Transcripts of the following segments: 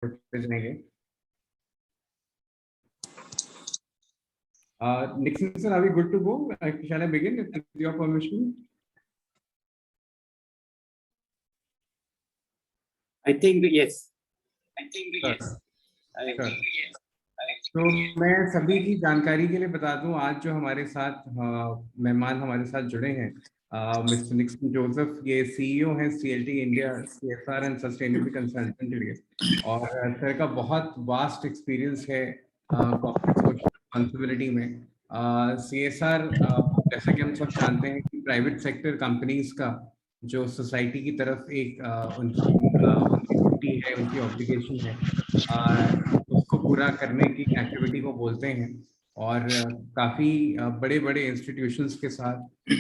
पे जाएंगे। Nixon sir, are we good to go? Shall I begin with your permission? I think yes. Sure. Sure. तो मैं सभी की जानकारी के लिए बता दूं, आज जो हमारे साथ मेहमान हमारे साथ जुड़े हैं, मिस्टर निक्सन जोसेफ, ये सीईओ हैं CLT India, CSR and sustainability consultant India, और सर का बहुत वास्ट एक्सपीरियंस है कॉर्पोरेट सोशल रिस्पांसिबिलिटी में। सीएसआर, जैसा कि हम सब जानते हैं कि प्राइवेट सेक्टर कंपनीज का जो सोसाइटी की तरफ एक उनकी ड्यूटी है, उनकी ऑब्लिगेशन है, उसको पूरा करने की एक्टिविटी को बोलते हैं। और काफ़ी बड़े बड़े इंस्टीट्यूशंस के साथ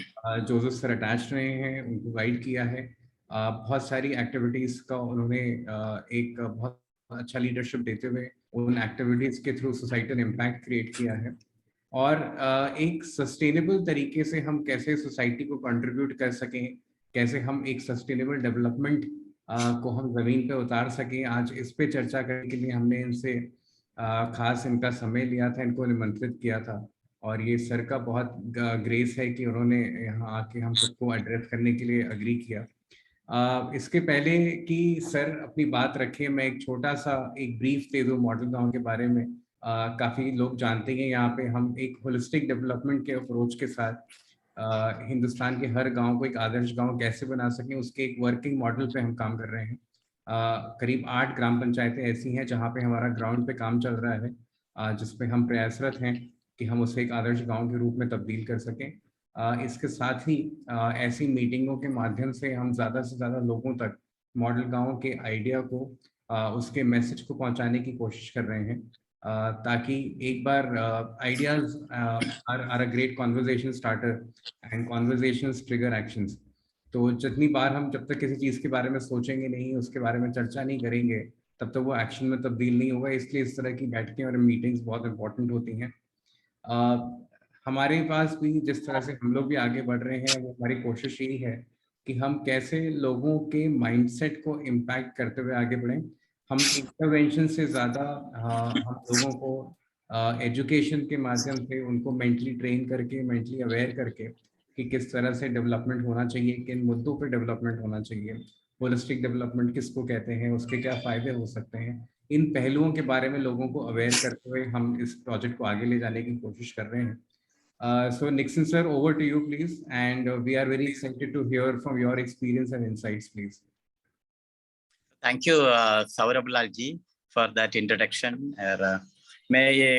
जोसेफ सर अटैच रहे हैं, उनको गाइड किया है। बहुत सारी एक्टिविटीज़ का उन्होंने एक बहुत अच्छा लीडरशिप देते हुए उन एक्टिविटीज़ के थ्रू सोसाइटल इम्पैक्ट क्रिएट किया है। और एक सस्टेनेबल तरीके से हम कैसे सोसाइटी को कंट्रीब्यूट कर सकें, कैसे हम एक सस्टेनेबल डेवलपमेंट को हम ज़मीन पे उतार सकें, आज इस पे चर्चा करने के लिए हमने इनसे खास इनका समय लिया था, इनको निमंत्रित किया था। और ये सर का बहुत ग्रेस है कि उन्होंने यहाँ आके हम सबको एड्रेस करने के लिए अग्री किया। इसके पहले कि सर अपनी बात रखें, मैं एक छोटा सा एक ब्रीफ दे दूँ मॉडल गांव के बारे में। काफ़ी लोग जानते हैं यहाँ पे हम एक होलिस्टिक डेवलपमेंट के अप्रोच के साथ हिंदुस्तान के हर गांव को एक आदर्श गांव कैसे बना सकें, उसके एक वर्किंग मॉडल पे हम काम कर रहे हैं। करीब 8 ग्राम पंचायतें ऐसी हैं जहाँ पे हमारा ग्राउंड पे काम चल रहा है, जिसपे हम प्रयासरत हैं कि हम उसे एक आदर्श गांव के रूप में तब्दील कर सकें। इसके साथ ही ऐसी मीटिंगों के माध्यम से हम ज़्यादा से ज़्यादा लोगों तक मॉडल गांव के आइडिया को, उसके मैसेज को पहुंचाने की कोशिश कर रहे हैं, ताकि एक बार ideas are a great conversation starter and conversations trigger actions. तो जितनी बार हम जब तक किसी चीज़ के बारे में सोचेंगे नहीं, उसके बारे में चर्चा नहीं करेंगे, तब तक वो एक्शन में तब्दील नहीं होगा। इसलिए इस तरह की बैठकें और मीटिंग्स बहुत इंपॉर्टेंट होती हैं। हमारे पास भी जिस तरह से हम लोग भी आगे बढ़ रहे हैं, वो हमारी कोशिश यही है कि हम कैसे लोगों के माइंडसेट को इम्पैक्ट करते हुए आगे बढ़ें। हम इंटरवेंशन से ज़्यादा हम लोगों को एजुकेशन के माध्यम से उनको मेंटली ट्रेन करके, मेंटली अवेयर करके कि किस तरह से डेवलपमेंट होना चाहिए, किन मुद्दों पर डेवलपमेंट होना चाहिए, होलिस्टिक डेवलपमेंट किसको कहते हैं, उसके क्या फ़ायदे हो सकते हैं, इन पहलुओं के बारे में लोगों को अवेयर करते हुए हम इस प्रोजेक्ट को आगे ले जाने की कोशिश कर रहे हैं। So Nixon sir, over to you please, and we are very excited to hear from your experience and insights, please. Thank you, Saurabh Lal ji, for that introduction. मैं ये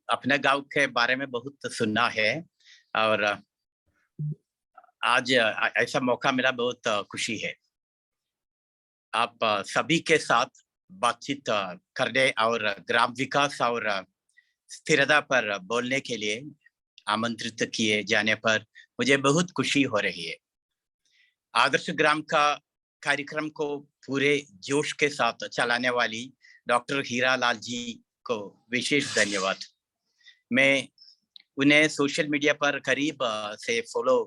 अपने गांव के बारे में बहुत सुना है और आज ऐसा मौका मिला, बहुत खुशी है। आप सभी के साथ बातचीत करने और ग्राम विकास और स्थिरता पर बोलने के लिए आमंत्रित किए जाने पर मुझे बहुत खुशी हो रही है। आदर्श ग्राम का कार्यक्रम को पूरे जोश के साथ चलाने वाली डॉक्टर हीरा लाल जी को विशेष धन्यवाद। मैं उन्हें सोशल मीडिया पर करीब से फॉलो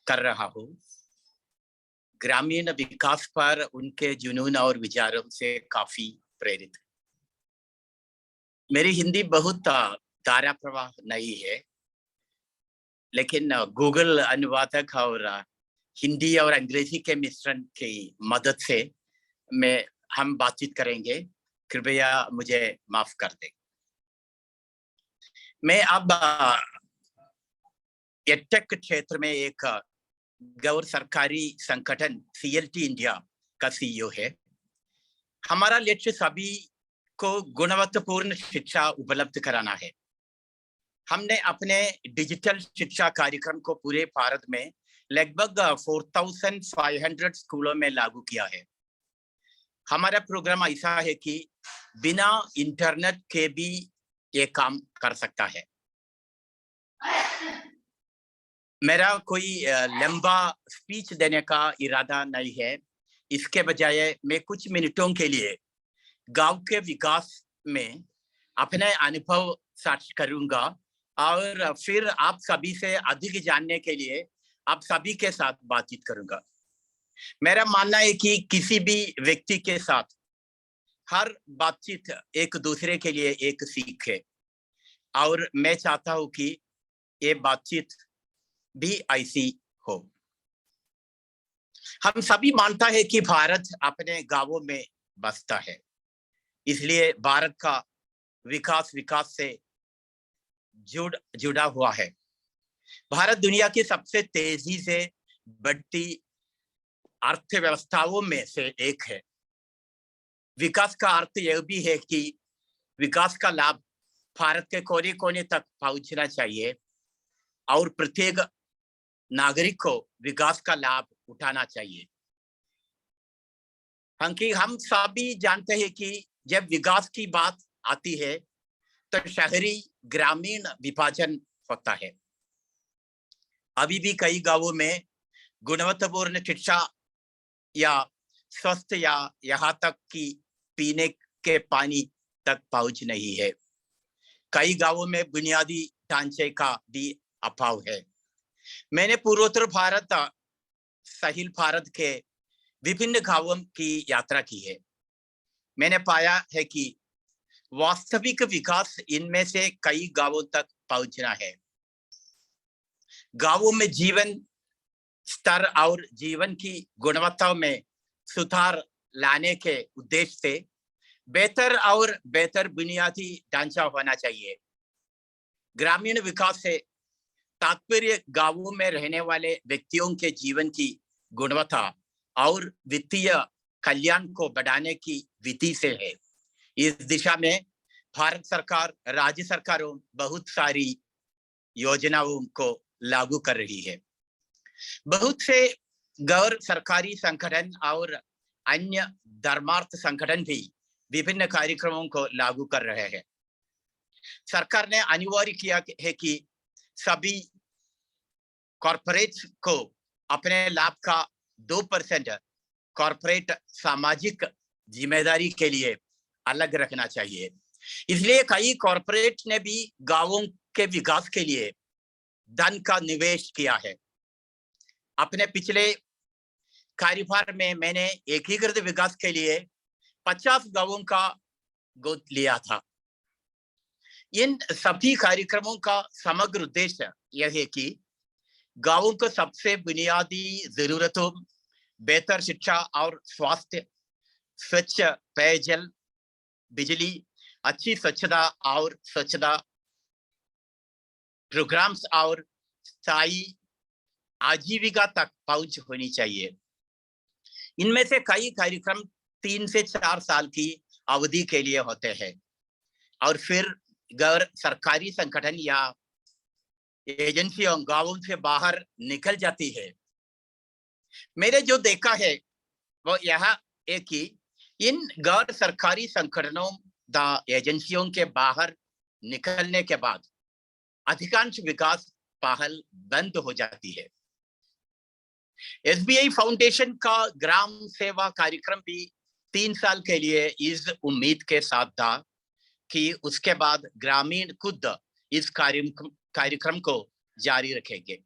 कर रहा हूँ। ग्रामीण विकास पर उनके जुनून और विचारों से काफी प्रेरित। मेरी हिंदी बहुत धारा प्रवाह नहीं है, लेकिन गूगल अनुवादक और हिंदी और अंग्रेजी के मिश्रण की मदद से हम बातचीत करेंगे। कृपया मुझे माफ कर दें। मैं अब एडटेक क्षेत्र में एक गैर सरकारी संगठन सीएलटी इंडिया का सीईओ है। हमारा लक्ष्य सभी को गुणवत्तापूर्ण शिक्षा उपलब्ध कराना है। हमने अपने डिजिटल शिक्षा कार्यक्रम को पूरे भारत में लगभग 4500 स्कूलों में लागू किया है। हमारा प्रोग्राम ऐसा है कि बिना इंटरनेट के भी ये काम कर सकता है। मेरा कोई लंबा स्पीच देने का इरादा नहीं है। इसके बजाय मैं कुछ मिनटों के लिए गांव के विकास में अपने अनुभव साझा करूंगा और फिर आप सभी से अधिक जानने के लिए आप सभी के साथ बातचीत करूंगा। मेरा मानना है कि किसी भी व्यक्ति के साथ हर बातचीत एक दूसरे के लिए एक सीख है और मैं चाहता हूं कि ये बातचीत भी ऐसी हो। हम सभी मानता है कि भारत अपने गांवों में बसता है, इसलिए भारत का विकास से जुड़ा हुआ है। भारत दुनिया की सबसे तेजी से बढ़ती अर्थव्यवस्थाओं में से एक है। विकास का अर्थ यह भी है कि विकास का लाभ भारत के कोने कोने तक पहुंचना चाहिए और प्रत्येक नागरिक को विकास का लाभ उठाना चाहिए। हम सभी जानते हैं कि जब विकास की बात आती है तो शहरी ग्रामीण विभाजन होता है। अभी भी कई गांवों में गुणवत्तापूर्ण शिक्षा या स्वस्थ या यहाँ तक कि पीने के पानी तक पहुंच नहीं है। कई गांवों में बुनियादी ढांचे का भी अभाव है। मैंने पूर्वोत्तर भारत साहिल भारत के विभिन्न गांवों की यात्रा की है। मैंने पाया है कि वास्तविक विकास इनमें से कई गांवों तक पहुंचना है। गांवों में जीवन स्तर और जीवन की गुणवत्ता में सुधार लाने के उद्देश्य से बेहतर बुनियादी ढांचा होना चाहिए। ग्रामीण विकास से तात्पर्य गांवों में रहने वाले व्यक्तियों के जीवन की गुणवत्ता और वित्तीय कल्याण को बढ़ाने की विधि से है। इस दिशा में भारत सरकार, राज्य सरकारों बहुत सारी योजनाओं को लागू कर रही है। बहुत से गैर सरकारी संगठन और अन्य धर्मार्थ संगठन भी विभिन्न कार्यक्रमों को लागू कर रहे हैं। सरकार ने अनिवार्य किया है कि सभी कॉर्पोरेट को अपने लाभ का 2% कॉर्पोरेट सामाजिक जिम्मेदारी के लिए अलग रखना चाहिए। इसलिए कई कॉर्पोरेट ने भी गांवों के विकास के लिए धन का निवेश किया है। अपने पिछले कार्यभार में मैंने एकीकृत विकास के लिए 50 गांवों का गोद लिया था। इन सभी कार्यक्रमों का समग्र उद्देश्य यह है कि गांवों को सबसे बुनियादी जरूरतों, बेहतर शिक्षा और स्वास्थ्य, स्वच्छ पेयजल, बिजली, अच्छी स्वच्छता प्रोग्राम्स और स्थायी आजीविका तक पहुंच होनी चाहिए। इनमें से कई कार्यक्रम 3 से 4 साल की अवधि के लिए होते हैं और फिर गैर सरकारी संगठन या एजेंसियों गांवों से बाहर निकल जाती है। मैंने जो देखा है वो यह है कि इन गैर सरकारी संगठनों एजेंसियों के बाहर निकलने के बाद अधिकांश विकास पहल बंद हो जाती है। एसबीआई फाउंडेशन का ग्राम सेवा कार्यक्रम भी 3 साल के लिए इस उम्मीद के साथ था कि उसके बाद ग्रामीण खुद इस कार्यक्रम को जारी रखेंगे।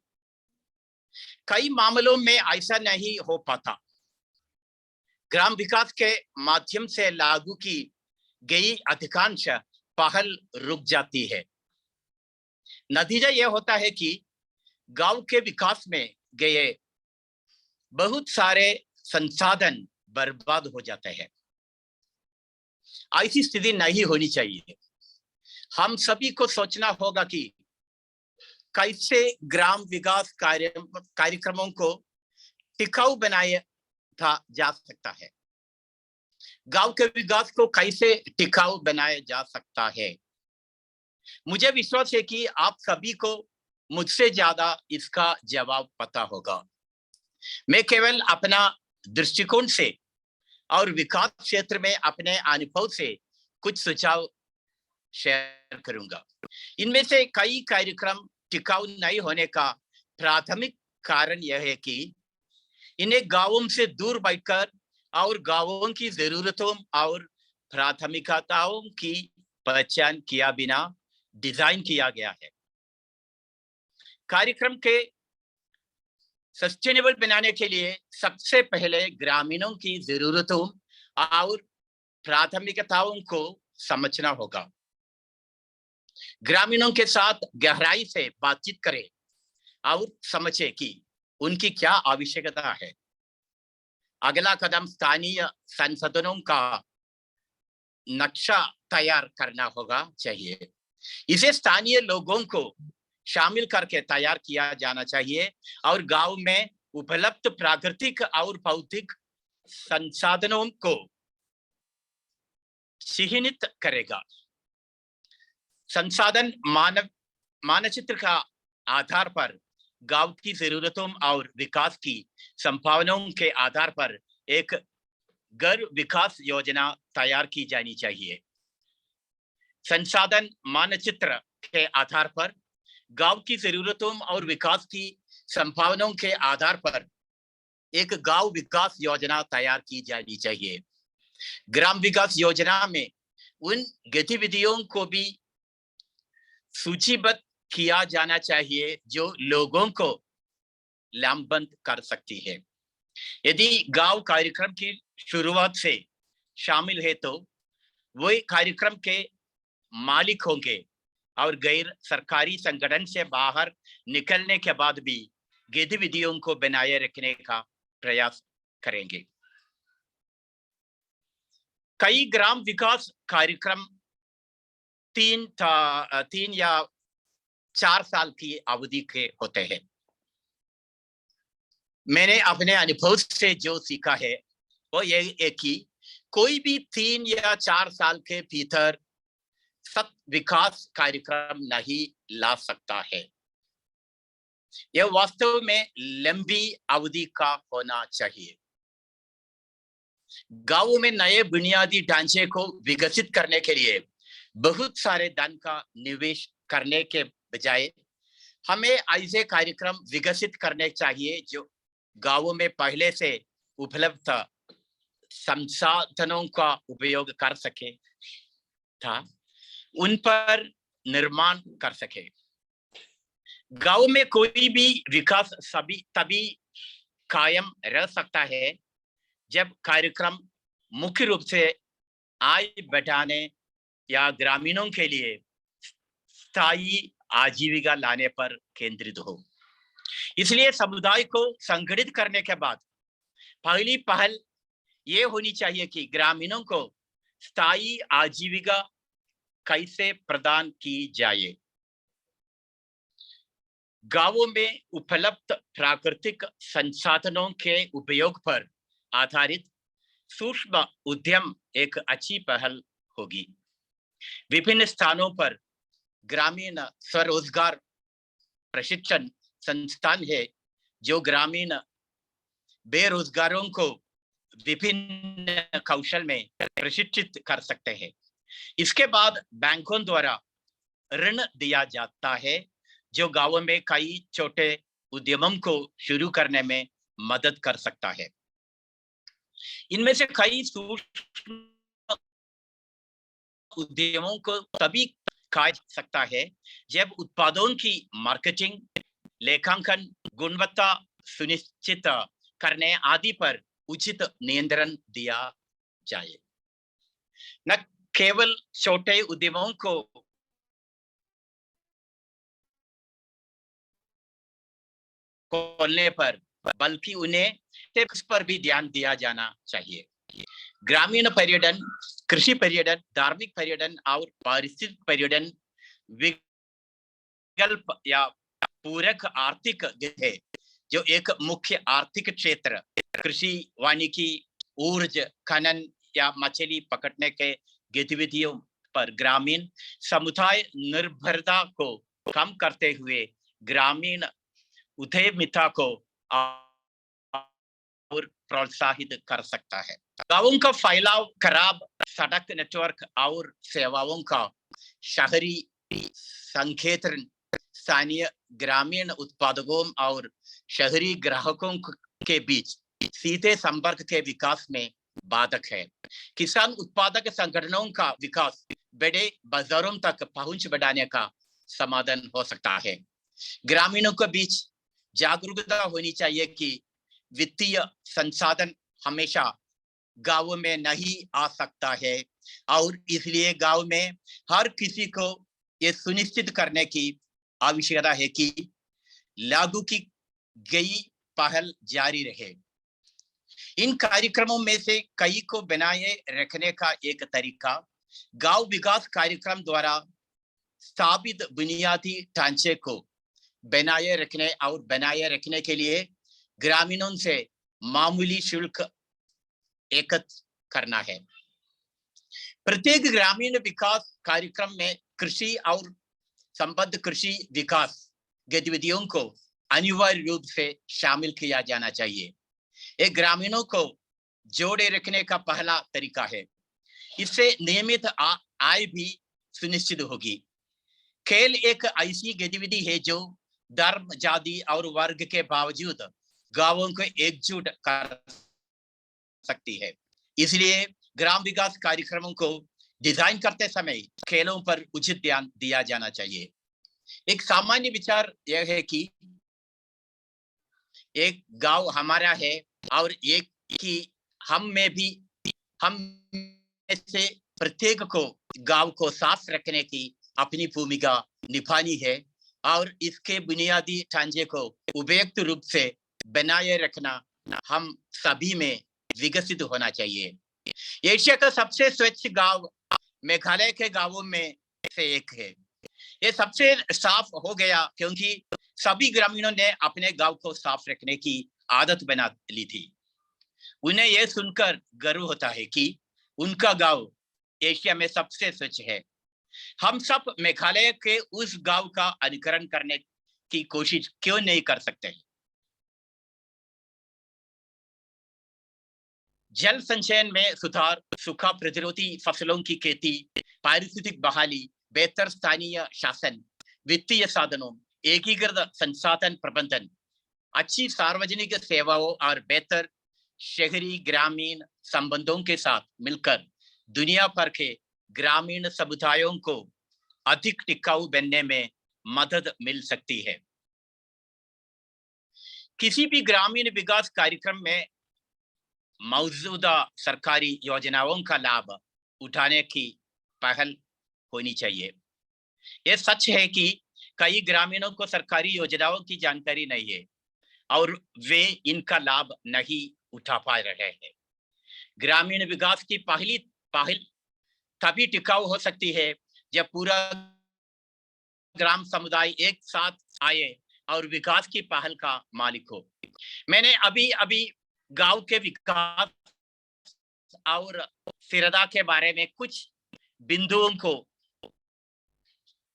कई मामलों में ऐसा नहीं हो पाता। ग्राम विकास के माध्यम से लागू की गई अधिकांश पहल रुक जाती है। नतीजा यह होता है कि गांव के विकास में गए बहुत सारे संसाधन बर्बाद हो जाते हैं। ऐसी स्थिति नहीं होनी चाहिए। हम सभी को सोचना होगा कि कैसे ग्राम विकास कार्यक्रमों को टिकाऊ बनाया जा सकता है। गांव के विकास को कैसे टिकाऊ बनाया जा सकता है। मुझे विश्वास है कि आप सभी को मुझसे ज्यादा इसका जवाब पता होगा। मैं केवल अपना दृष्टिकोण से और विकास क्षेत्र में अपने अनुभव से कुछ सुझाव शेयर करूंगा। इनमें से कई कार्यक्रम टिकाऊ नहीं होने का प्राथमिक कारण यह है कि इन्हें गांवों से दूर बैठकर और गांवों की जरूरतों और प्राथमिकताओं की पहचान किया बिना डिजाइन किया गया है। कार्यक्रम के सस्टेनेबल बनाने के लिए सबसे पहले ग्रामीणों की जरूरतों और प्राथमिकताओं को समझना होगा। ग्रामीणों के साथ गहराई से बातचीत करें और समझे कि उनकी क्या आवश्यकता है। अगला कदम स्थानीय संसाधनों का नक्शा तैयार करना होगा चाहिए। इसे स्थानीय लोगों को शामिल करके तैयार किया जाना चाहिए और गांव में उपलब्ध प्राकृतिक और भौतिक संसाधनों को चिह्नित करेगा। संसाधन मानचित्र का आधार पर गांव की जरूरतों और विकास की संभावनाओं के आधार पर एक गैर विकास योजना तैयार की जानी चाहिए। संसाधन मानचित्र के आधार पर गांव की जरूरतों और विकास की संभावनाओं के आधार पर एक गांव विकास योजना तैयार की जानी चाहिए। ग्राम विकास योजना में उन गतिविधियों को भी सूचीबद्ध किया जाना चाहिए जो लोगों को लाभवंत कर सकती है। यदि गांव कार्यक्रम की शुरुआत से शामिल है तो वे कार्यक्रम के मालिक होंगे और गैर सरकारी संगठन से बाहर निकलने के बाद भी गतिविधियों को बनाए रखने का प्रयास करेंगे। कई ग्राम विकास कार्यक्रम 3 या 4 साल की अवधि के होते हैं। मैंने अपने अनुभव से जो सीखा है वो ये है कि कोई भी 3 या 4 साल के भीतर सब विकास कार्यक्रम नहीं ला सकता है। यह वास्तव में लंबी अवधि का होना चाहिए। गांवों में नए बुनियादी ढांचे को विकसित करने के लिए बहुत सारे धन का निवेश करने के बजाय हमें ऐसे कार्यक्रम विकसित करने चाहिए जो गांवों में पहले से उपलब्ध संसाधनों का उपयोग कर सके था उन पर निर्माण कर सके। गांव में कोई भी विकास तभी कायम रह सकता है जब कार्यक्रम मुख्य रूप से आय बढ़ाने या ग्रामीणों के लिए स्थायी आजीविका लाने पर केंद्रित हो। इसलिए समुदाय को संगठित करने के बाद पहली पहल ये होनी चाहिए कि ग्रामीणों को स्थायी आजीविका कैसे प्रदान की जाए। गांवों में उपलब्ध प्राकृतिक संसाधनों के उपयोग पर आधारित सूक्ष्म उद्यम एक अच्छी पहल होगी। विभिन्न स्थानों पर ग्रामीण स्वरोजगार प्रशिक्षण संस्थान है जो ग्रामीण बेरोजगारों को विभिन्न कौशल में प्रशिक्षित कर सकते हैं। इसके बाद बैंकों द्वारा ऋण दिया जाता है जो गांवों में कई छोटे उद्यमों को शुरू करने में मदद कर सकता है। इनमें से कई सूक्ष्म उद्यमों को तभी कहा जा सकता है जब उत्पादों की मार्केटिंग, लेखांकन, गुणवत्ता सुनिश्चित करने आदि पर उचित नियंत्रण दिया जाए। न केवल छोटे उद्यमों को खोलने पर बल्कि उन्हें टिप्स पर भी ध्यान दिया जाना चाहिए। ग्रामीण पर्यटन, कृषि पर्यटन, धार्मिक पर्यटन और पारिस्थितिक पर्यटन विकल्प या पूरक आर्थिक है जो एक मुख्य आर्थिक क्षेत्र कृषि, वानिकी, ऊर्जा, खनन या मछली पकड़ने के गतिविधियों पर ग्रामीण समुदाय निर्भरता को कम करते हुए ग्रामीण उद्यमिता को और प्रोत्साहित कर सकता है। गांवों का फैलाव, खराब सड़क नेटवर्क और सेवाओं का शहरी संकेतन स्थानीय ग्रामीण उत्पादकों और शहरी ग्राहकों के बीच सीधे संपर्क के विकास में बाधक है। किसान उत्पादक संगठनों का विकास बड़े बाजारों तक पहुंच बढ़ाने का समाधान हो सकता है। ग्रामीणों के बीच जागरूकता होनी चाहिए कि वित्तीय संसाधन हमेशा गाँव में नहीं आ सकता है और इसलिए गाँव में हर किसी को ये सुनिश्चित करने की आवश्यकता है कि लागू की गई पहल जारी रहे। इन कार्यक्रमों में से कई को बनाए रखने का एक तरीका गांव विकास कार्यक्रम द्वारा स्थापित बुनियादी ढांचे को बनाए रखने के लिए ग्रामीणों से मामूली शुल्क एकत्र करना है। प्रत्येक ग्रामीण विकास कार्यक्रम में कृषि और संबद्ध कृषि विकास गतिविधियों को अनिवार्य रूप से शामिल किया जाना चाहिए। ये ग्रामीणों को जोड़े रखने का पहला तरीका है। इससे नियमित आय भी सुनिश्चित होगी। खेल एक ऐसी गतिविधि है जो धर्म, जाति और वर्ग के बावजूद गांवों को एकजुट कर सकती है। इसलिए ग्राम विकास कार्यक्रमों को डिजाइन करते समय खेलों पर उचित ध्यान दिया जाना चाहिए। एक सामान्य विचार यह है कि एक गांव हमारा है और एक कि हम में से प्रत्येक को गांव को साफ रखने की अपनी भूमिका निभानी है और इसके बुनियादी ढांचे को उपयुक्त रूप से बनाए रखना हम सभी में विकसित होना चाहिए। एशिया का सबसे स्वच्छ गांव मेघालय के गांवों में से एक है। ये सबसे साफ हो गया क्योंकि सभी ग्रामीणों ने अपने गांव को साफ रखने की आदत बना ली थी। उन्हें यह सुनकर गर्व होता है कि उनका गांव एशिया में सबसे स्वच्छ है। हम सब मेघालय के उस गांव का अनुकरण करने की कोशिश क्यों नहीं कर सकते? जल संचयन में सुधार, सूखा प्रतिरोधी फसलों की खेती, पारिस्थितिक बहाली, बेहतर स्थानीय शासन, वित्तीय साधनों, एकीकृत संसाधन प्रबंधन, अच्छी सार्वजनिक सेवाओं और बेहतर शहरी ग्रामीण संबंधों के साथ मिलकर दुनिया भर के ग्रामीण समुदायों को अधिक टिकाऊ बनने में मदद मिल सकती है। किसी भी ग्रामीण विकास कार्यक्रम में मौजूदा सरकारी योजनाओं का लाभ उठाने की पहल होनी चाहिए। यह सच है कि कई ग्रामीणों को सरकारी योजनाओं की जानकारी नहीं है और वे इनका लाभ नहीं उठा पा रहे हैं। ग्रामीण विकास की पहल तभी टिकाऊ हो सकती है जब पूरा ग्राम समुदाय एक साथ आए और विकास की पहल का मालिक हो। मैंने अभी गांव के विकास और स्थिरता के बारे में कुछ बिंदुओं को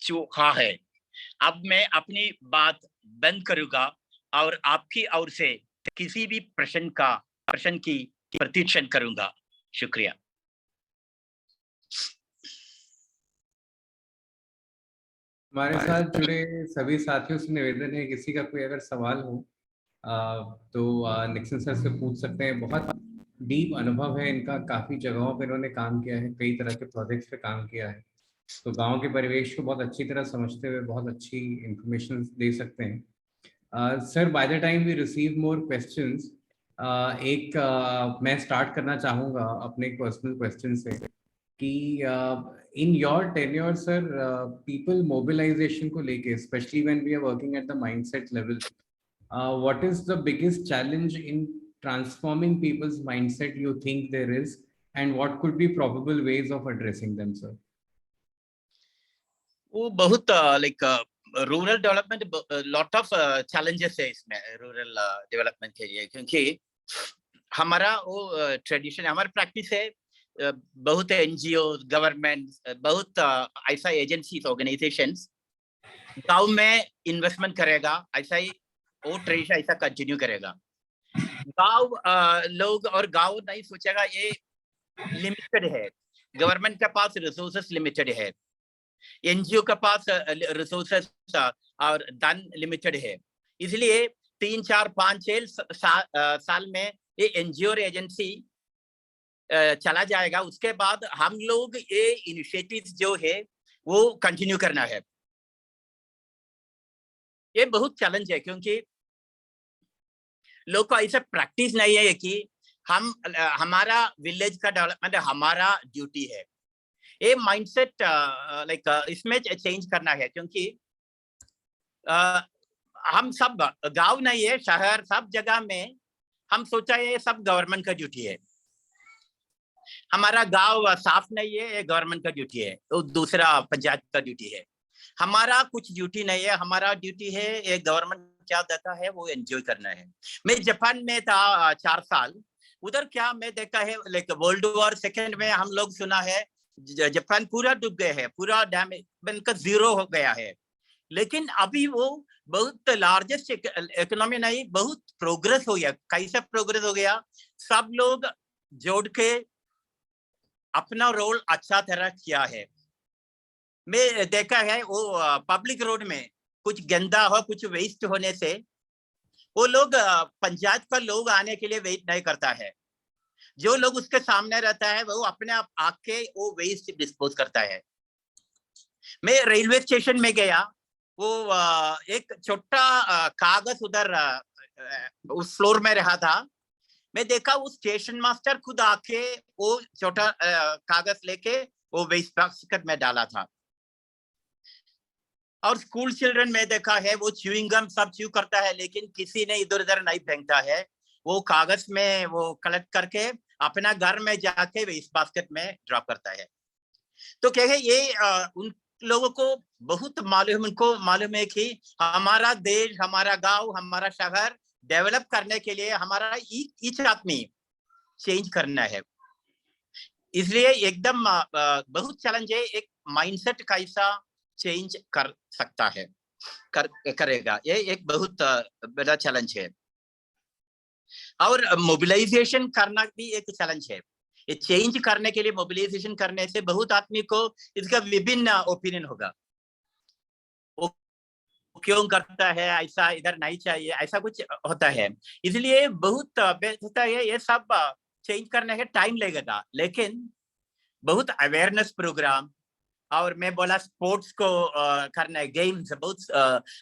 छुआ है। अब मैं अपनी बात बंद करूंगा और आपकी ओर से किसी भी प्रश्न की प्रतीक्षा करूंगा। शुक्रिया। हमारे साथ जुड़े सभी साथियों से निवेदन है, किसी का कोई अगर सवाल हो तो निक्सन सर से पूछ सकते हैं। बहुत डीप अनुभव है इनका, काफी जगहों पर इन्होंने काम किया है, कई तरह के प्रोजेक्ट्स पे काम किया है, तो गांव के परिवेश को बहुत अच्छी तरह समझते हुए बहुत अच्छी इंफॉर्मेशन दे सकते हैं। Sir, by the time we receive more questions, मैं स्टार्ट करना चाहूँगा अपने पर्सनल क्वेश्चन से कि in your tenure sir, people mobilisation को लेके, specially when we are working at the mindset level, what is the biggest challenge in transforming people's mindset you think there is, and what could be probable ways of addressing them, sir? वो बहुत rural development, lot of challenges है इसमें rural development के लिए, क्योंकि हमारा वो tradition, हमारी प्रैक्टिस है, बहुत एनजीओ, गवर्नमेंट, बहुत ऐसा एजेंसीज, ऑर्गेनाइजेशंस गांव में इन्वेस्टमेंट करेगा, ऐसा ही वो ट्रेडिशन ऐसा कंटिन्यू करेगा। गांव लोग और गांव नहीं सोचेगा ये लिमिटेड है, गवर्नमेंट के पास रिसोर्सेस लिमिटेड है, एनजीओ के पास रिसोर्सेस और धन लिमिटेड है, इसलिए 3, 4, 5, 6 साल में ये एनजीओ और एजेंसी चला जाएगा। उसके बाद हम लोग ये इनिशिएटिव्स जो है वो कंटिन्यू करना है। ये बहुत चैलेंज है क्योंकि लोग को ऐसा प्रैक्टिस नहीं है कि हमारा विलेज का डेवलपमेंट हमारा ड्यूटी है। ये माइंडसेट लाइक इसमें चेंज करना है, क्योंकि हम सब गांव नहीं है, शहर सब जगह में हम सोचा ये सब गवर्नमेंट का ड्यूटी है। हमारा गांव साफ नहीं है, ये गवर्नमेंट का ड्यूटी है, तो दूसरा पंचायत का ड्यूटी है। हमारा कुछ ड्यूटी नहीं है, हमारा ड्यूटी है ये गवर्नमेंट क्या देता है वो एंजॉय करना है। मैं जापान में था 4 साल, उधर क्या मैं देखा है, लाइक वर्ल्ड वॉर सेकेंड में हम लोग सुना है जापान पूरा डूब गया है, पूरा डैमेज बनकर जीरो हो गया है। लेकिन अभी वो बहुत लार्जेस्ट इकोनॉमी नहीं, बहुत प्रोग्रेस हो गया। कैसे प्रोग्रेस हो गया? सब लोग जोड़ के अपना रोल अच्छा तरह किया है। मैं देखा है वो पब्लिक रोड में कुछ गंदा हो, कुछ वेस्ट होने से वो लोग पंचायत का लोग आने के लिए वेट नहीं करता है। जो लोग उसके सामने रहता है वो अपने आप आके वो वेस्ट डिस्पोज करता है। मैं रेलवे स्टेशन में गया, वो एक छोटा कागज उधर उस फ्लोर में रहा था। मैं देखा वो स्टेशन मास्टर खुद आके वो छोटा कागज लेके वो वेस्ट बास्केट में डाला था। और स्कूल चिल्ड्रन में देखा है वो च्यूइंग गम सब च्यू करता है, लेकिन किसी ने इधर उधर नहीं फेंकता है। वो कागज में वो कलेक्ट करके अपना घर में जाके वेस्ट बास्केट में ड्रॉप करता है। तो क्या है ये उन लोगों को बहुत मालूम, उनको मालूम है कि हमारा देश, हमारा गांव, हमारा शहर डेवलप करने के लिए हमारा ईच आदमी चेंज करना है। इसलिए एकदम बहुत चैलेंज है, एक माइंडसेट कैसा चेंज कर सकता है, करेगा, ये एक बहुत बड़ा चैलेंज है। और मोबिलाइजेशन करना भी एक चैलेंज है। ये चेंज करने के लिए मोबिलाइजेशन करने से बहुत आदमी को इसका विभिन्न ओपिनियन होगा, वो क्यों करता है ऐसा, इधर नहीं चाहिए, ऐसा कुछ होता है। इसलिए बहुत होता है, ये सब चेंज करने के टाइम लगेगा, लेकिन बहुत अवेयरनेस प्रोग्राम और मैं बोला स्पोर्ट्स को करना है, गेम्स, बहुत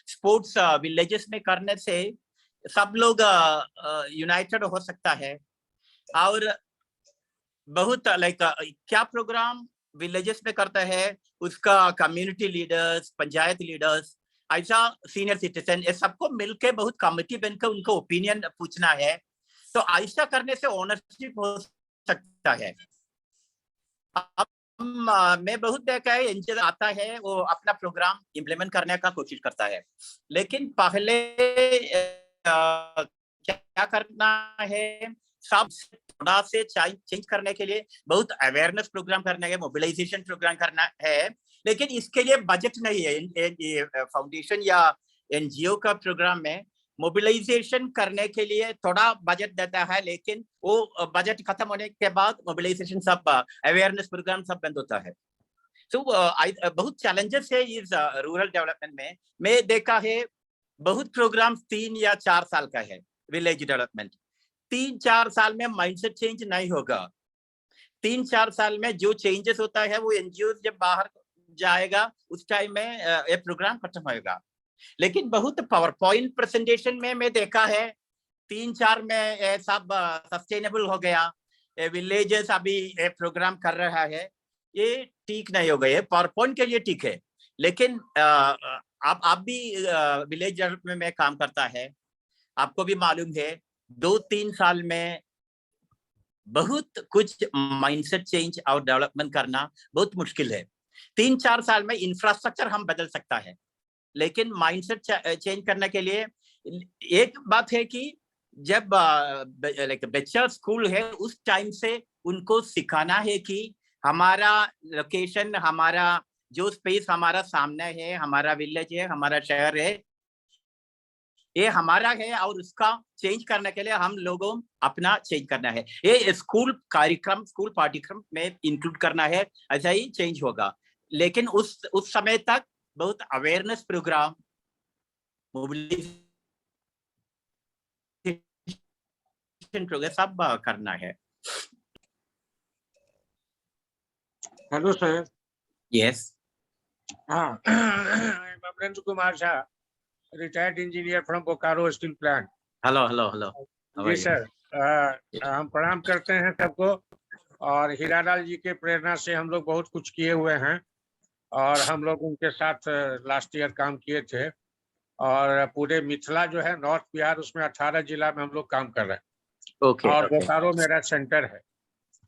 स्पोर्ट्स विलेजेस में करने से सब लोग यूनाइटेड हो सकता है। और बहुत लाइक क्या प्रोग्राम विलेजेस में करता है उसका कम्युनिटी लीडर्स, पंचायत लीडर्स, ऐसा सीनियर सिटीजन, ये सबको मिलके बहुत कमिटी बनकर उनको ओपिनियन पूछना है। तो ऐसा करने से ओनरशिप हो सकता है। अब मैं बहुत देखा है एनजीओ आता है, वो अपना प्रोग्राम इम्प्लीमेंट करने का कोशिश करता है, लेकिन पहले क्या करना है, सब थोड़ा से चेंज करने के लिए बहुत अवेयरनेस प्रोग्राम करना है, मोबिलाइजेशन प्रोग्राम करना है, लेकिन इसके लिए बजट नहीं है। फाउंडेशन या एनजीओ का प्रोग्राम में मोबिलाइजेशन करने के लिए थोड़ा बजट देता है, लेकिन वो बजट खत्म होने के बाद मोबिलाइजेशन सब अवेयरनेस प्रोग्राम सब बंद होता है। तो बहुत चैलेंजेस है इस रूरल डेवलपमेंट में। मैं देखा है बहुत प्रोग्राम 3 या 4 साल का है विलेज डेवलपमेंट। 3-4 साल में माइंडसेट चेंज नहीं होगा। 3-4 साल में जो चेंजेस होता है वो एनजीओ जब बाहर जाएगा उस टाइम में ये प्रोग्राम खत्म होगा। लेकिन बहुत पावर पॉइंट प्रेजेंटेशन में मैं देखा है 3-4 में सब सस्टेनेबल हो गया, विलेजेस अभी प्रोग्राम कर रहा है, ये ठीक नहीं हो गए। पावर पॉइंट के लिए ठीक है, लेकिन आप भी विलेज डेवलपमेंट में काम करता है, आपको भी मालूम है 2-3 साल में बहुत कुछ माइंडसेट चेंज और डेवलपमेंट करना बहुत मुश्किल है। 3-4 साल में इंफ्रास्ट्रक्चर हम बदल सकता है, लेकिन माइंडसेट चेंज करने के लिए एक बात है कि जब बच्चा स्कूल है उस टाइम से उनको सिखाना है कि हमारा लोकेशन, हमारा जो स्पेस हमारा सामने है, हमारा विलेज है, हमारा शहर है, ये हमारा है और उसका चेंज करने के लिए हम लोगों अपना चेंज करना है। ये स्कूल कार्यक्रम, स्कूल पाठ्यक्रम में इंक्लूड करना है, ऐसा ही चेंज होगा। लेकिन उस समय तक बहुत अवेयरनेस प्रोग्राम, मोबिलाइजेशन प्रोग्राम सब करना है। Hello sir. यस, हाँ, Amrendra Kumar Shah, retired engineer from Bokaro steel plant. Hello hello hello. जी सर, हम प्रणाम करते हैं सबको। और हीरालाल जी के प्रेरणा से हम लोग बहुत कुछ किए हुए हैं और हम लोग उनके साथ लास्ट ईयर काम किए थे। और पूरे मिथिला जो है नॉर्थ बिहार, उसमें 18 जिला में हम लोग काम कर रहे हैं। ओके और ओके बोकारो मेरा सेंटर है।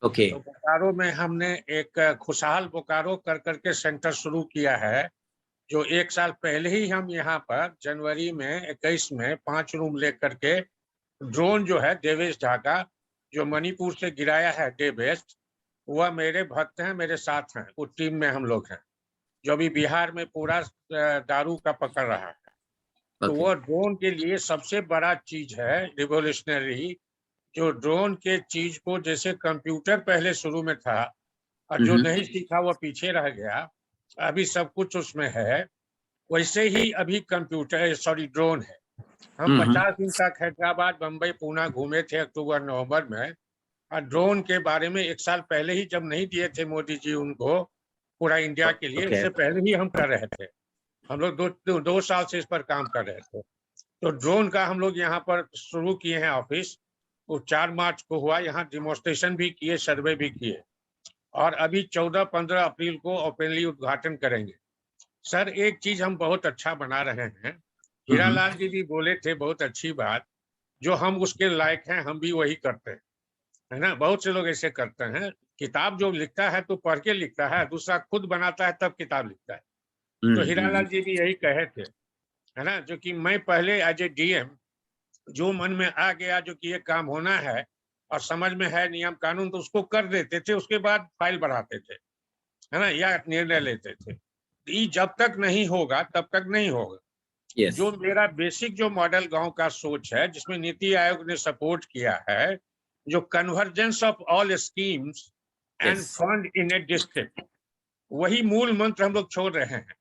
ओके तो बोकारो में हमने एक खुशहाल बोकारो कर करके सेंटर शुरू किया है, जो 1 साल पहले ही हम यहाँ पर जनवरी में 21 में 5 रूम लेकर के ड्रोन जो है देवेश झा का, जो मणिपुर से गिराया है डे बेस्ट, वह मेरे भक्त हैं, मेरे साथ हैं, उस टीम में हम लोग हैं, जो अभी बिहार में पूरा दारू का पकड़ रहा है। तो ओके वो ड्रोन के लिए सबसे बड़ा चीज है रिवोल्यूशनरी, जो ड्रोन के चीज को, जैसे कंप्यूटर पहले शुरू में था और जो नहीं सीखा वो पीछे रह गया, अभी सब कुछ उसमें है, वैसे ही अभी कंप्यूटर सॉरी ड्रोन है। हम 50 दिन तक हैदराबाद, बम्बई, पूना घूमे थे अक्टूबर नवंबर में। और ड्रोन के बारे में 1 साल पहले ही, जब नहीं दिए थे मोदी जी उनको पूरा इंडिया के लिए, Okay. इससे पहले ही हम कर रहे थे। हम लोग दो साल से इस पर काम कर रहे थे। तो ड्रोन का हम लोग यहाँ पर शुरू किए हैं ऑफिस। वो 4 मार्च को हुआ, यहाँ डिमोन्स्ट्रेशन भी किए, सर्वे भी किए, और अभी 14-15 अप्रैल को ओपनली उद्घाटन करेंगे। सर, एक चीज हम बहुत अच्छा बना रहे हैं, हीरालाल जी भी बोले थे, बहुत अच्छी बात, जो हम उसके लायक हैं हम भी वही करते हैं, है ना। बहुत से लोग ऐसे करते हैं, किताब जो लिखता है तो पढ़ के लिखता है, दूसरा खुद बनाता है तब किताब लिखता है। तो हीरालाल जी भी यही कहे थे, है ना, जो कि मैं पहले एज ए डीएम जो मन में आ गया, जो कि ये काम होना है और समझ में है नियम कानून, तो उसको कर देते थे, उसके बाद फाइल बढ़ाते थे, है ना, या निर्णय लेते थे। ये जब तक नहीं होगा तब तक नहीं होगा। Yes. जो मेरा बेसिक जो मॉडल गांव का सोच है, जिसमें नीति आयोग ने सपोर्ट किया है, जो convergence of all schemes and Yes. Fund in A district, वही मूल मंत्र हम लोग छोड़ रहे हैं।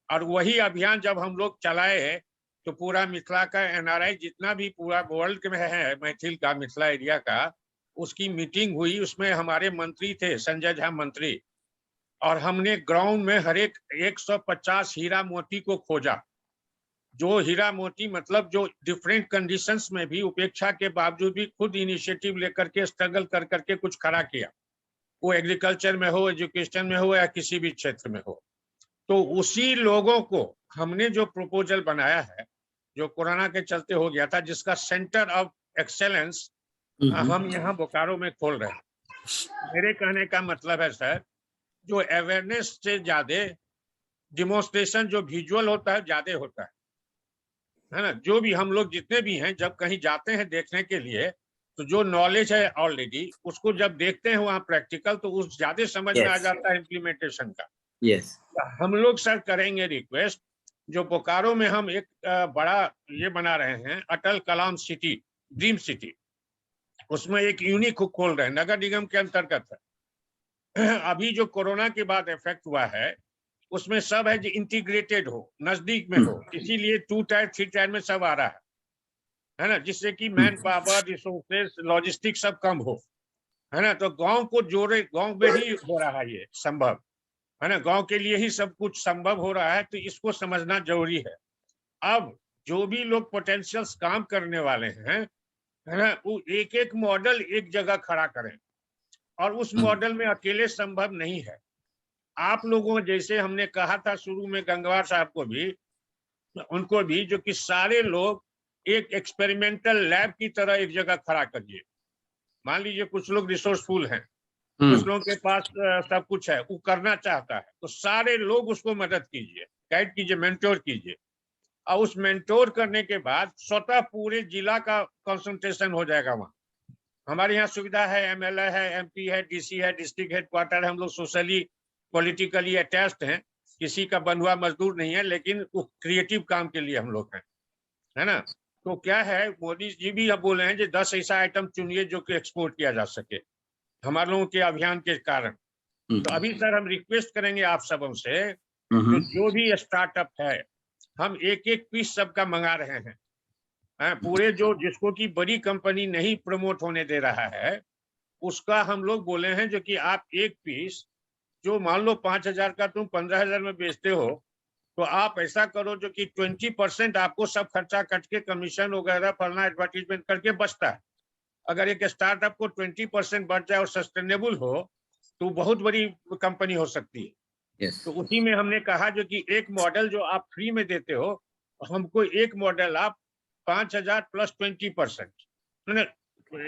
और वही अभियान जब हम लोग चलाए, तो पूरा मिथिला का एनआरआई जितना भी पूरा वर्ल्ड में है, मैथिल का, मिथिला एरिया का, उसकी मीटिंग हुई। उसमें हमारे मंत्री थे, संजय झा मंत्री, और हमने ग्राउंड में हर एक 150 हीरा मोती को खोजा। जो हीरा मोती मतलब जो डिफरेंट कंडीशंस में भी उपेक्षा के बावजूद भी खुद इनिशिएटिव लेकर के स्ट्रगल कर करके कुछ खड़ा किया, वो एग्रीकल्चर में हो, एजुकेशन में हो, या किसी भी क्षेत्र में हो। तो उसी लोगों को हमने जो प्रपोजल बनाया है, जो कोरोना के चलते हो गया था, जिसका सेंटर ऑफ एक्सेलेंस हम यहाँ बोकारो में खोल रहे हैं। मेरे कहने का मतलब है सर, जो अवेयरनेस से ज्यादा डिमोन्स्ट्रेशन, जो विजुअल होता है, ज्यादा होता है ना। जो भी हम लोग जितने भी हैं, जब कहीं जाते हैं देखने के लिए, तो जो नॉलेज है ऑलरेडी, उसको जब देखते हैं वहाँ प्रैक्टिकल, तो उस ज्यादा समझ में आ जाता है इम्प्लीमेंटेशन का। Yes. हम लोग सर करेंगे रिक्वेस्ट, जो बोकारो में हम एक बड़ा ये बना रहे हैं, अटल कलाम सिटी, ड्रीम सिटी, उसमें एक यूनिक खोल रहे हैं, नगर निगम के अंतर्गत है। अभी जो कोरोना के बाद इफेक्ट हुआ है, उसमें सब है जो इंटीग्रेटेड हो, नजदीक में हो, इसीलिए 2 टायर 3 टायर में सब आ रहा है ना, जिससे कि मैन पावर, रिसोर्सेस, लॉजिस्टिक सब कम हो, है ना। तो गांव को जोड़े, गांव में ही हो रहा है ये संभव, है ना, गांव के लिए ही सब कुछ संभव हो रहा है। तो इसको समझना जरूरी है। अब जो भी लोग पोटेंशियल्स काम करने वाले हैं, है ना, वो एक एक मॉडल एक जगह खड़ा करें, और उस मॉडल में अकेले संभव नहीं है। आप लोगों, जैसे हमने कहा था शुरू में गंगवार साहब को भी, उनको भी, जो कि सारे लोग एक एक्सपेरिमेंटल लैब की तरह एक जगह खड़ा करिए। मान लीजिए कुछ लोग रिसोर्सफुल हैं, कुछ लोगों के पास सब कुछ है, वो करना चाहता है, तो सारे लोग उसको मदद कीजिए, गाइड कीजिए, मेंटोर कीजिए। और उस मेंटोर करने के बाद स्वतः पूरे जिला का कंसंट्रेशन हो जाएगा वहाँ। हमारे यहाँ सुविधा है, एमएलए है, एमपी है, डीसी है, डिस्ट्रिक्ट हेडक्वार्टर है, हम लोग सोशली पॉलिटिकली अटैच्ड हैं, किसी का बंधुआ मजदूर नहीं है, लेकिन वो क्रिएटिव काम के लिए हम लोग हैं, है ना। तो क्या है, मोदी जी भी अब बोले हैं कि 10 ऐसा आइटम चुनिए जो कि एक्सपोर्ट किया जा सके, हमारे लोगों के अभियान के कारण। तो अभी सर हम रिक्वेस्ट करेंगे आप सबों से, जो भी स्टार्टअप है, हम एक एक पीस सबका मंगा रहे हैं, पूरे जो जिसको कि बड़ी कंपनी नहीं प्रमोट होने दे रहा है, उसका हम लोग बोले हैं, जो कि आप एक पीस, जो मान लो 5,000 का तुम 15,000 में बेचते हो, तो आप ऐसा करो जो कि 20% आपको सब खर्चा कट के कमीशन वगैरह फलना एडवर्टीजमेंट करके बचता है, अगर एक स्टार्टअप को 20% बढ़ जाए और सस्टेनेबल हो तो बहुत बड़ी कंपनी हो सकती है। yes. तो उसी में हमने कहा जो कि एक मॉडल जो आप फ्री में देते हो, हमको एक मॉडल आप 5,000 प्लस 20% मैंने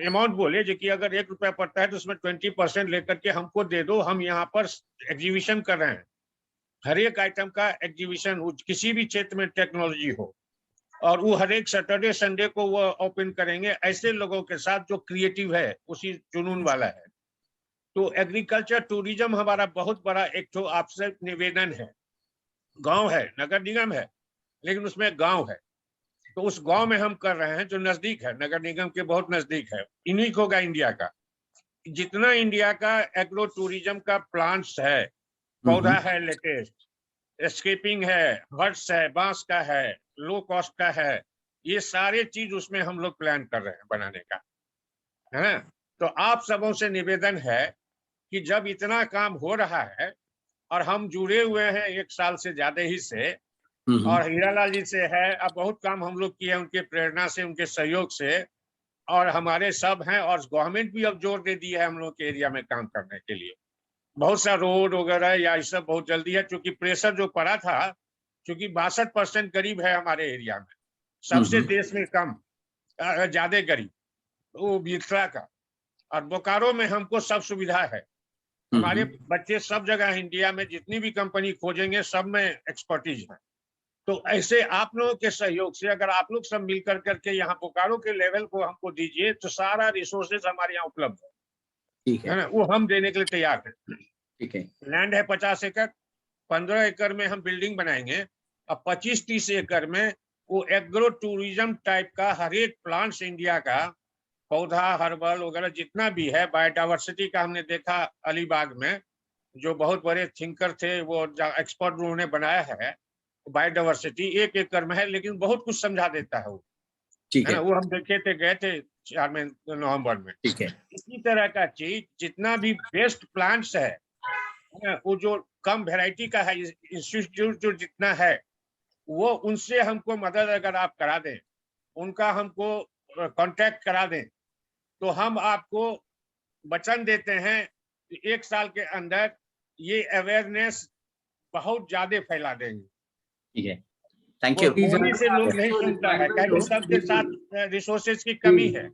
अमाउंट बोले जो कि अगर ₹1 पड़ता है तो उसमें 20% लेकर के हमको दे दो। हम यहाँ पर एग्जीबिशन कर रहे हैं, हर एक आइटम का एग्जीबिशन, किसी भी क्षेत्र में टेक्नोलॉजी हो, और वो हर एक सैटरडे संडे को वो ओपन करेंगे ऐसे लोगों के साथ जो क्रिएटिव है, उसी जुनून वाला है। तो एग्रीकल्चर टूरिज्म हमारा बहुत बड़ा एक तो आपसे निवेदन है। गांव है, नगर निगम है, लेकिन उसमें गांव है, तो उस गांव में हम कर रहे हैं जो नजदीक है, नगर निगम के बहुत नजदीक है। यूनिक होगा इंडिया का, जितना इंडिया का एग्रो टूरिज्म का प्लांट्स है, पौधा है, लेटेस्ट स्केपिंग है, हर्ट्स है, बांस का है, लो कॉस्ट का है, ये सारे चीज उसमें हम लोग प्लान कर रहे हैं बनाने का, है ना। तो आप सबों से निवेदन है कि जब इतना काम हो रहा है और हम जुड़े हुए हैं 1 साल से ज्यादा ही से, और हीरालाल जी से है, अब बहुत काम हम लोग किए उनके प्रेरणा से, उनके सहयोग से, और हमारे सब हैं, और गवर्नमेंट भी अब जोर दे दी है हम लोग के एरिया में काम करने के लिए। बहुत सा रोड वगैरह या ये सब बहुत जल्दी है, क्योंकि प्रेशर जो पड़ा था, क्योंकि 62% गरीब है हमारे एरिया में, सबसे देश में कम ज्यादा गरीब वो बिरसा का, और बोकारो में हमको सब सुविधा है। हमारे बच्चे सब जगह इंडिया में जितनी भी कंपनी खोजेंगे सब में एक्सपर्टीज है। तो ऐसे आप लोगों के सहयोग से अगर आप लोग सब मिलकर करके यहाँ बोकारो के लेवल को हमको दीजिए तो सारा रिसोर्सेज हमारे यहाँ उपलब्ध है, ठीक है ना, वो हम देने के लिए तैयार है। ठीक है। लैंड है 50 एकड़, 15 एकड़ में हम बिल्डिंग बनाएंगे, और 25-30 एकड़ में वो एग्रो टूरिज्म टाइप का हर एक प्लांट्स इंडिया का, पौधा हर्बल वगैरह जितना भी है, बायोडाइवर्सिटी का हमने देखा अलीबाग में, जो बहुत बड़े थिंकर थे वो एक्सपर्ट उन्होंने बनाया है, बायोडाइवर्सिटी 1 एकड़ में है, लेकिन बहुत कुछ समझा देता है वो, ठीक है है ना। वो हम देखे थे, गए थे 4 नवंबर में। ठीक है इसी तरह का चीज जितना भी बेस्ट प्लांट्स है, वो जो कम वैरायटी का है, इंस्टीट्यूट जो जितना है, वो उनसे हमको मदद अगर आप करा दें, उनका हमको कांटेक्ट करा दें, तो हम आपको वचन देते हैं कि 1 साल के अंदर ये अवेयरनेस बहुत ज्यादा फैला देंगे। ठीक है थैंक यू बोलने से लोग नहीं सुनता है, क्योंकि सबके साथ रिसोर्सेज की कमी है,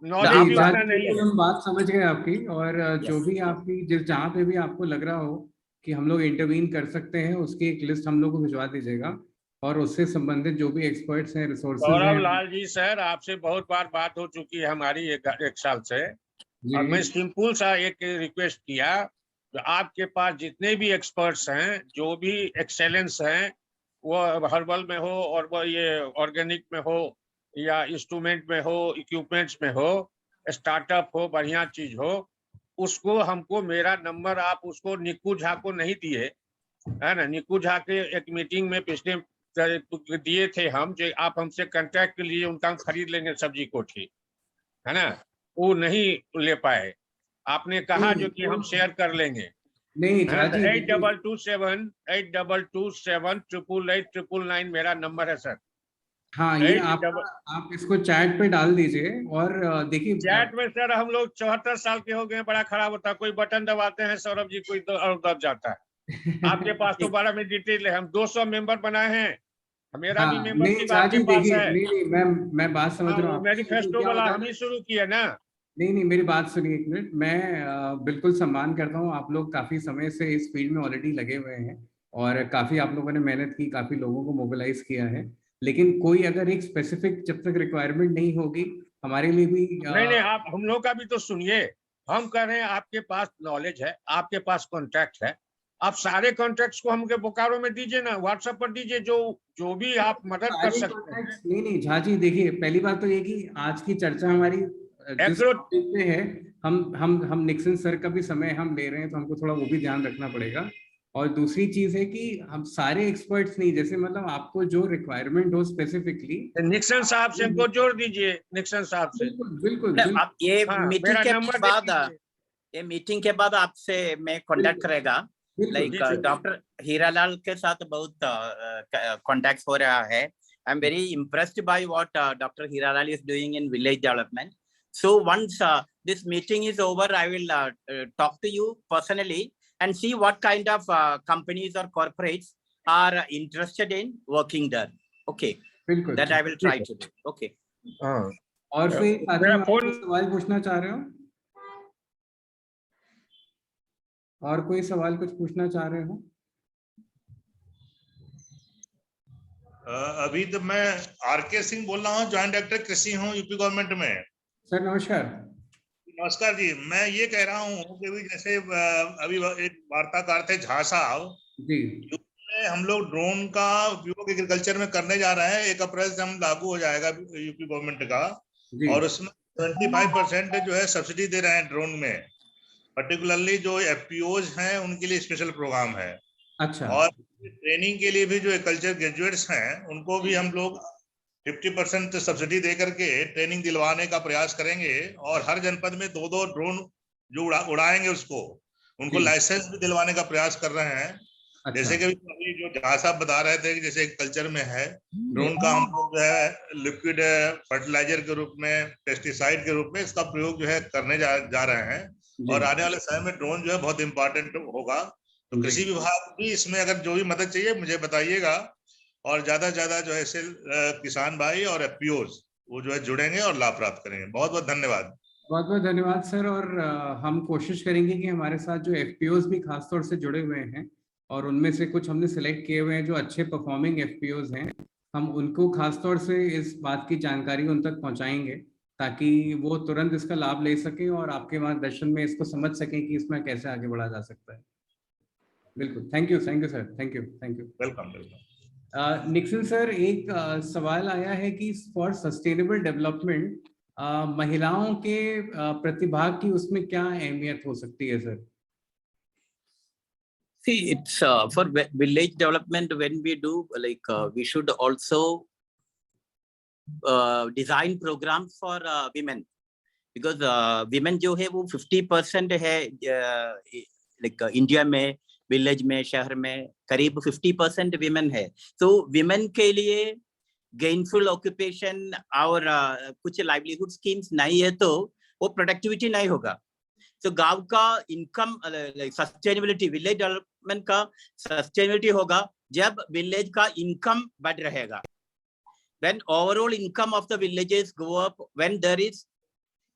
नॉलेज भी उतना नहीं है। हम बात समझ गए आपकी, और जो भी आपकी जिस जहाँ पे भी आपको लग रहा हो कि हम लोग इंटरवीन कर सकते हैं, उसकी एक लिस्ट हम लोग को भिजवा दीजिएगा, और उससे संबंधित जो भी एक्सपर्ट्स हैं, रिसोर्सेज गौरव हैं। लाल जी सर, आपसे बहुत बार बात हो चुकी है हमारी 1 साल से, और मैं जी सिंपल सा एक रिक्वेस्ट किया, तो आपके पास जितने भी एक्सपर्ट्स हैं, जो भी एक्सेलेंस हैं, वो हर्बल में हो और वो ये ऑर्गेनिक में हो या इंस्ट्रूमेंट में हो, इक्विपमेंट्स में हो, स्टार्टअप हो, बढ़िया चीज हो, उसको हमको मेरा नंबर आप उसको निक्कू झा को नहीं दिए, है ना। निक्कू झा के एक मीटिंग में पिछले दिए थे हम, जो आप हमसे कांटेक्ट के लिए उनका हम खरीद लेंगे सब्जी कोठी, है ना, वो नहीं ले पाए। आपने कहा जो कि हम शेयर कर लेंगे, नहीं झा जी, 8227-822-7888899 मेरा नंबर है सर। हाँ ये आप इसको चैट पे डाल दीजिए, और देखिए चैट में सर हम लोग 74 साल के हो गए, बड़ा खराब होता है, कोई बटन दबाते हैं सौरभ जी, कोई और दब जाता है। आपके पास तो 12 में डिटेल है, हम 200 मेंबर बनाए हैं, मेरा भी हाँ मेंबरशिप नहीं झा आपके जी, पास देखिए है। नहीं मैं बात समझ रहा हूँ। मैनिफेस्टो क्या वाला होता है हम ही शुरू किए ना। नहीं मेरी बात सुनिए एक मिनट। मैं बिल्कुल सम्मान करता हूँ, आप लोग काफी समय से इस फील्ड में ऑलरेडी लगे हुए हैं, और काफी आप लोगों ने मेहनत की, काफी लोगों को मोबिलाइज किया है, लेकिन कोई अगर एक स्पेसिफिक जब तक रिक्वायरमेंट नहीं होगी हमारे लिए भी नहीं आप हम लोग का भी तो सुनिए, हम कह रहे हैं आपके पास नॉलेज है, आपके पास कॉन्ट्रैक्ट है, आप सारे कॉन्ट्रैक्ट्स को हमके बोकारो में दीजिए ना, व्हाट्सएप पर दीजिए, जो भी आप मदद कर सकते हैं। नहीं झा जी, देखिए पहली बात तो ये कि आज की चर्चा हमारी जिस टॉपिक पे है, हम निक्सन सर का भी समय हम ले रहे हैं, तो हमको थोड़ा वो भी ध्यान रखना पड़ेगा। और दूसरी चीज है कि हम सारे एक्सपर्ट्स नहीं, जैसे मतलब आपको जो रिक्वायरमेंट हो स्पेसिफिकली, निक्सन साहब से हमको जोड़ दीजिए, निक्सन साहब से। बिल्कुल बिल्कुल आप ये मीटिंग के बाद, ये मीटिंग के बाद आपसे मैं कांटेक्ट करेगा, लाइक डॉक्टर हीरालाल के साथ बहुत कांटेक्ट हो रहा है। I am very impressed by what doctor Hiralal is doing in village development. So once this meeting is over, I will talk to you personally and see what kind of companies or corporates are interested in working there. Okay, बिल्कुल that I will try to do. Okay. और कोई साथी मेरा में phone सवाल पूछना चाह रहे हो? और कोई सवाल कुछ पूछना चाह रहे हो? अभी तो मैं आर.के. सिंह बोल रहा हूँ, जॉइंट डायरेक्टर कृषि हूँ यूपी गवर्नमेंट में। सर नमस्कार। नमस्कार जी, मैं ये कह रहा हूँ कि भी जैसे अभी एक वार्ताकार थे झा साहब जी, में हम लोग ड्रोन का उपयोग एग्रीकल्चर में करने जा रहे हैं। 1 अप्रैल से हम लागू हो जाएगा यूपी गवर्नमेंट का, और उसमें 25% जो है सब्सिडी दे रहे हैं ड्रोन में। पर्टिकुलरली जो एफपीओज हैं उनके लिए स्पेशल प्रोग्राम है। अच्छा। और ट्रेनिंग के लिए भी जो एग्रीकल्चर ग्रेजुएट्स हैं उनको भी हम लोग 50% सब्सिडी दे करके ट्रेनिंग दिलवाने का प्रयास करेंगे, और हर जनपद में 2-2 ड्रोन जो उड़ाएंगे उसको, उनको लाइसेंस भी दिलवाने का प्रयास कर रहे हैं। अच्छा। जैसे कि अभी जो जहाँ साहब बता रहे थे कि जैसे कल्चर में है ड्रोन का, हम लोग जो है लिक्विड फर्टिलाइजर के रूप में, पेस्टिसाइड के रूप में इसका प्रयोग जो है करने जा रहे हैं, और आने वाले समय में ड्रोन जो है बहुत इंपॉर्टेंट होगा। तो कृषि विभाग भी इसमें अगर जो भी मदद चाहिए मुझे बताइएगा, और ज्यादा से ज्यादा जो है किसान भाई और एफपीओज वो जो है जुड़ेंगे और लाभ प्राप्त करेंगे। बहुत बहुत धन्यवाद। बहुत बहुत धन्यवाद सर। और हम कोशिश करेंगे कि हमारे साथ जो एफपीओज भी खासतौर से जुड़े हुए हैं, और उनमें से कुछ हमने सिलेक्ट किए हुए हैं जो अच्छे परफॉर्मिंग एफपीओज हैं, हम उनको खासतौर से इस बात की जानकारी उन तक पहुंचाएंगे ताकि वो तुरंत इसका लाभ ले सकें और आपके मार्गदर्शन में इसको समझ सकें कि इसमें कैसे आगे बढ़ा जा सकता है। बिल्कुल, thank you sir, thank you. Welcome. Nixon sir, एक सवाल आया है कि फॉर सस्टेनेबल डेवलपमेंट महिलाओं के प्रतिभाग की उसमें क्या अहमियत हो सकती है sir? See, it's for village development. When we do we should also design programs for women, because women जो है वो 50% है इंडिया में, विलेज में, शहर में करीब 50% विमेन है। तो विमेन के लिए गेनफुल ऑक्यूपेशन और कुछ लाइवलीहुड स्कीम्स नहीं है तो वो प्रोडक्टिविटी नहीं होगा। तो गांव का इनकम सस्टेनेबिलिटी, विलेज डेवलपमेंट का सस्टेनेबिलिटी होगा जब विलेज का इनकम बढ़ रहेगा। When overall income of the villages go up, when there is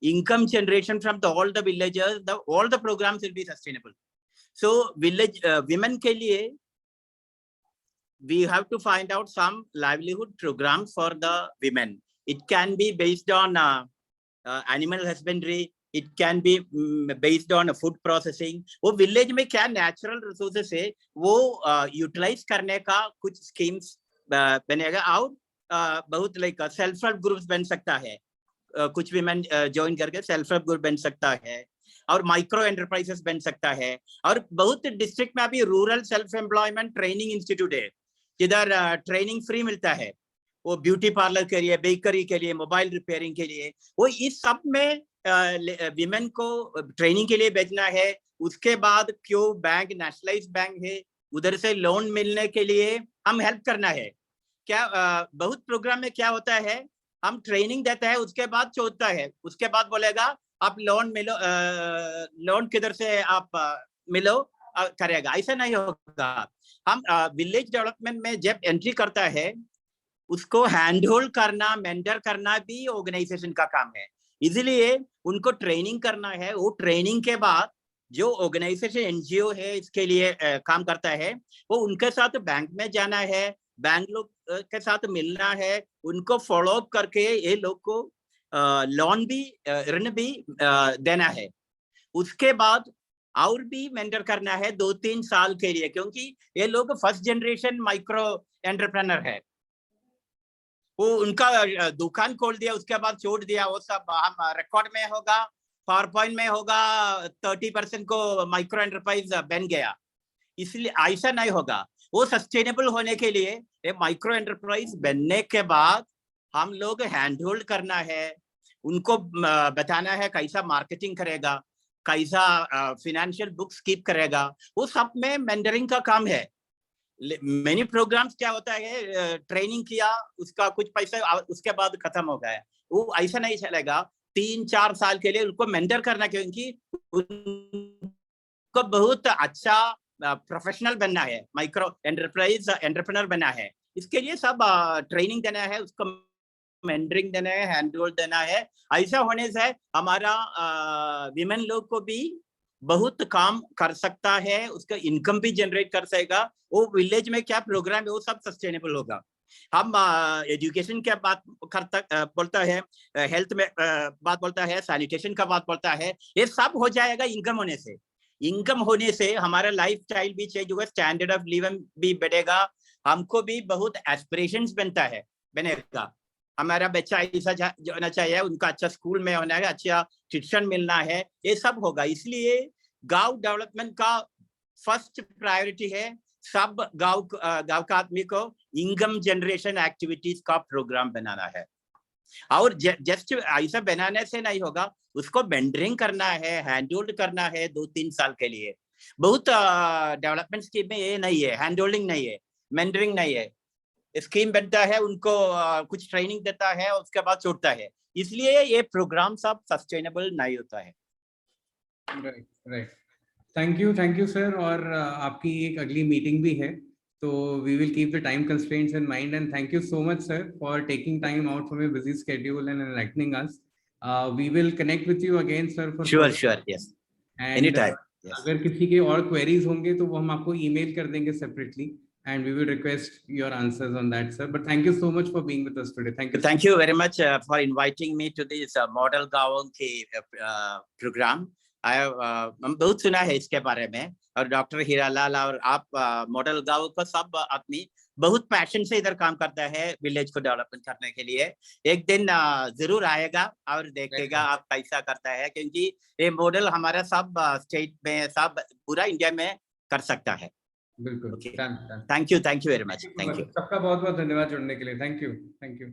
income generation from all the villagers, all the programs will be sustainable. So village women के लिए we have to find out some livelihood programs for the women. It can be based on animal husbandry. It can be based on food processing. वो village में क्या natural resources है वो utilize करने का कुछ schemes बनेगा, और बहुत सेल्फ हेल्प ग्रुप्स बन सकता है। कुछ विमेन ज्वाइन करके सेल्फ हेल्प ग्रुप बन सकता है, और माइक्रो एंटरप्राइजेस बन सकता है। और बहुत डिस्ट्रिक्ट में अभी rural self employment training institute है जिधर ट्रेनिंग फ्री मिलता है। वो ब्यूटी पार्लर के लिए, बेकरी के लिए, मोबाइल रिपेयरिंग के लिए, वो इस सब में विमेन को ट्रेनिंग के लिए भेजना है। उसके बाद क्यों बैंक, नेशनलाइज्ड बैंक है, उधर से लोन मिलने के लिए हम हेल्प करना है। क्या बहुत प्रोग्राम में क्या होता है, हम ट्रेनिंग देता है, उसके बाद छोड़ता है, उसके बाद बोलेगा आप लोन मिलो, लोन किधर से आप मिलो करेगा। ऐसा नहीं होगा। हम विलेज डेवलपमेंट में जब एंट्री करता है उसको हैंड होल्ड करना, मेंटर करना भी ऑर्गेनाइजेशन का काम है। इसलिए उनको ट्रेनिंग करना है। वो ट्रेनिंग के बाद जो ऑर्गेनाइजेशन एनजीओ है इसके लिए काम करता है, वो उनके साथ बैंक में जाना है, बैंक लोग के साथ मिलना है, उनको फॉलो अप करके ये लोग को लोन भी, ऋण भी देना है। उसके बाद और भी मेंटर करना है 2-3 साल के लिए, क्योंकि ये लोग फर्स्ट जनरेशन माइक्रो एंटरप्रेन्योर है। वो उनका दुकान खोल दिया, उसके बाद छोड़ दिया, वो सब हम रिकॉर्ड में होगा, पावर पॉइंट में होगा, 30% को माइक्रो एंटरप्राइज बन गया। इसलिए ऐसा नहीं होगा। वो सस्टेनेबल होने के लिए माइक्रो एंटरप्राइज बनने के बाद हम लोग हैंड होल्ड करना है, उनको बताना है कैसा मार्केटिंग करेगा, कैसा फाइनेंशियल बुक्स कीप करेगा। वो सब में मेंटरिंग का काम है। मेनी प्रोग्राम्स क्या होता है, ट्रेनिंग किया, उसका कुछ पैसा उसके बाद खत्म हो गया, वो ऐसा नहीं चलेगा। 3-4 साल के लिए उनको मेंटर करना, क्योंकि उनको बहुत अच्छा प्रोफेशनल बनना है, माइक्रो एंटरप्रेन्योर बनना है। इसके लिए सब ट्रेनिंग देना है, उसको मेंटरिंग देना है, हैंडहोल्ड देना है। ऐसा होने से हमारा विमेन लोग को भी बहुत काम कर सकता है, उसका इनकम भी जनरेट कर सकेगा। वो विलेज में क्या प्रोग्राम है वो सब सस्टेनेबल होगा। हम एजुकेशन का बात बोलता है, हेल्थ में बात बोलता है, सैनिटेशन का बात बोलता है, ये सब हो जाएगा इनकम होने से। इनकम होने से हमारा लाइफ स्टाइल भी चेंज होगा, स्टैंडर्ड ऑफ लिविंग भी बढ़ेगा, हमको भी बहुत एस्पिरेशंस बनेगा। हमारा बच्चा ऐसा होना चाहिए, उनका अच्छा स्कूल में होना है, अच्छा शिक्षण मिलना है, ये सब होगा। इसलिए गांव डेवलपमेंट का फर्स्ट प्रायोरिटी है सब गांव का आदमी को इनकम जनरेशन एक्टिविटीज का प्रोग्राम बनाना है। और जस्ट ऐसा बनाने से नहीं होगा, उसको मेंटरिंग करना है, हैंडहोल्ड करना है 2-3 साल के लिए। बहुत डेवलपमेंट स्कीम में ये नहीं है, हैंडहोल्डिंग नहीं है, मेंटरिंग नहीं है। स्कीम बनता है, उनको कुछ ट्रेनिंग देता है, उसके बाद छोड़ता है। इसलिए ये प्रोग्राम सब सस्टेनेबल नहीं होता है। Right, thank you sir. और आपकी एक अगली मीटिंग भी है, तो we will keep the time constraints in mind, and thank you so much sir for taking time out from your busy schedule and enlightening us. We will connect with you again sir for sure, yes, any time. अगर किसी के और queries होंगे तो वो हम आपको email कर देंगे separately, and we will request your answers on that, sir. But thank you so much for being with us today. Thank you very much for inviting me to this model गाँव के program. I have बहुत सुना है इसके बारे में, और doctor Hiralal और आप मॉडल गाँव को सब आदमी बहुत पैशन से इधर काम करता है विलेज को डेवलपमेंट करने के लिए। एक दिन जरूर आएगा और देखेगा आप कैसा करता है, क्योंकि ये मॉडल हमारा सब स्टेट में, सब पूरा इंडिया में कर सकता है। बिल्कुल। Thank you very much. Thank you सबका बहुत बहुत धन्यवाद जुड़ने के लिए। Thank you.